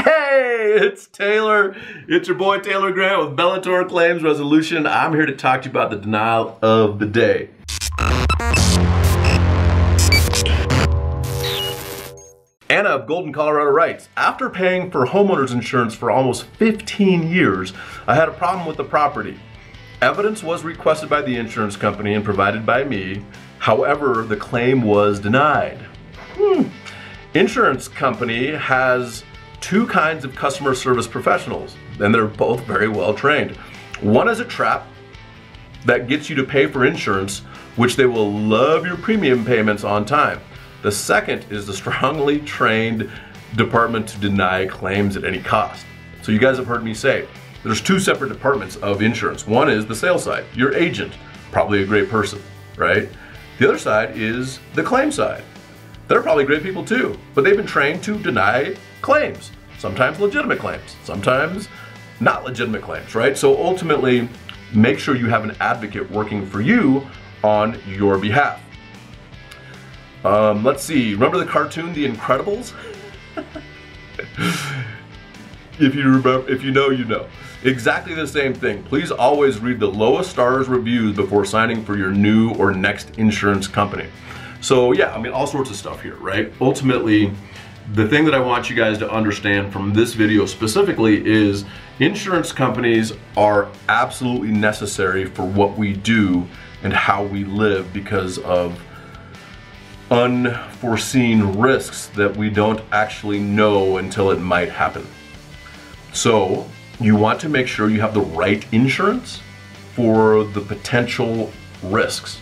Hey, it's Taylor. It's your boy Taylor Grant with Bellator Claims Resolution. I'm here to talk to you about the denial of the day. Anna of Golden, Colorado writes, after paying for homeowners insurance for almost 15 years, I had a problem with the property. Evidence was requested by the insurance company and provided by me. However, the claim was denied. Insurance company has two kinds of customer service professionals, and they're both very well trained. One is a trap that gets you to pay for insurance, which they will love your premium payments on time. The second is the strongly trained department to deny claims at any cost. So you guys have heard me say, there's two separate departments of insurance. One is the sales side, your agent, probably a great person, right? The other side is the claim side. They're probably great people too, but they've been trained to deny claims. Sometimes legitimate claims, sometimes not legitimate claims, right? So ultimately, make sure you have an advocate working for you on your behalf. Let's see, remember the cartoon, The Incredibles? If you remember, if you know, you know. Exactly the same thing. Please always read the lowest stars reviews before signing for your new or next insurance company. So yeah, I mean, all sorts of stuff here, right? Ultimately, the thing that I want you guys to understand from this video specifically is insurance companies are absolutely necessary for what we do and how we live because of unforeseen risks that we don't actually know until it might happen. So you want to make sure you have the right insurance for the potential risks.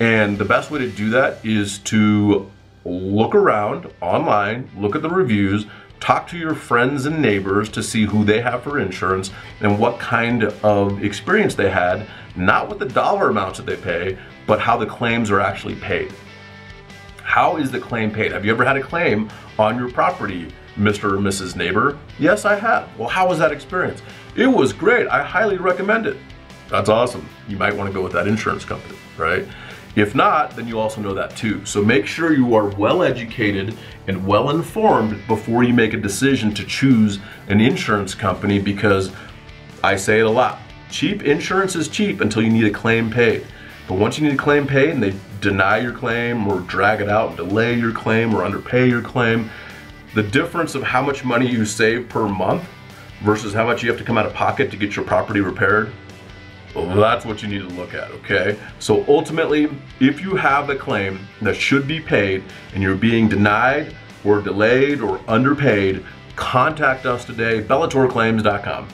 And the best way to do that is to look around online, look at the reviews, talk to your friends and neighbors to see who they have for insurance and what kind of experience they had, not with the dollar amounts that they pay, but how the claims are actually paid. How is the claim paid? Have you ever had a claim on your property, Mr. or Mrs. Neighbor? Yes, I have. Well, how was that experience? It was great. I highly recommend it. That's awesome. You might want to go with that insurance company, right? If not, then you also know that too. So make sure you are well educated and well informed before you make a decision to choose an insurance company, because I say it a lot. Cheap insurance is cheap until you need a claim paid. But once you need a claim paid and they deny your claim or drag it out and delay your claim or underpay your claim, the difference of how much money you save per month versus how much you have to come out of pocket to get your property repaired, well, that's what you need to look at, okay? So ultimately, if you have a claim that should be paid and you're being denied or delayed or underpaid, contact us today, bellatorclaims.com.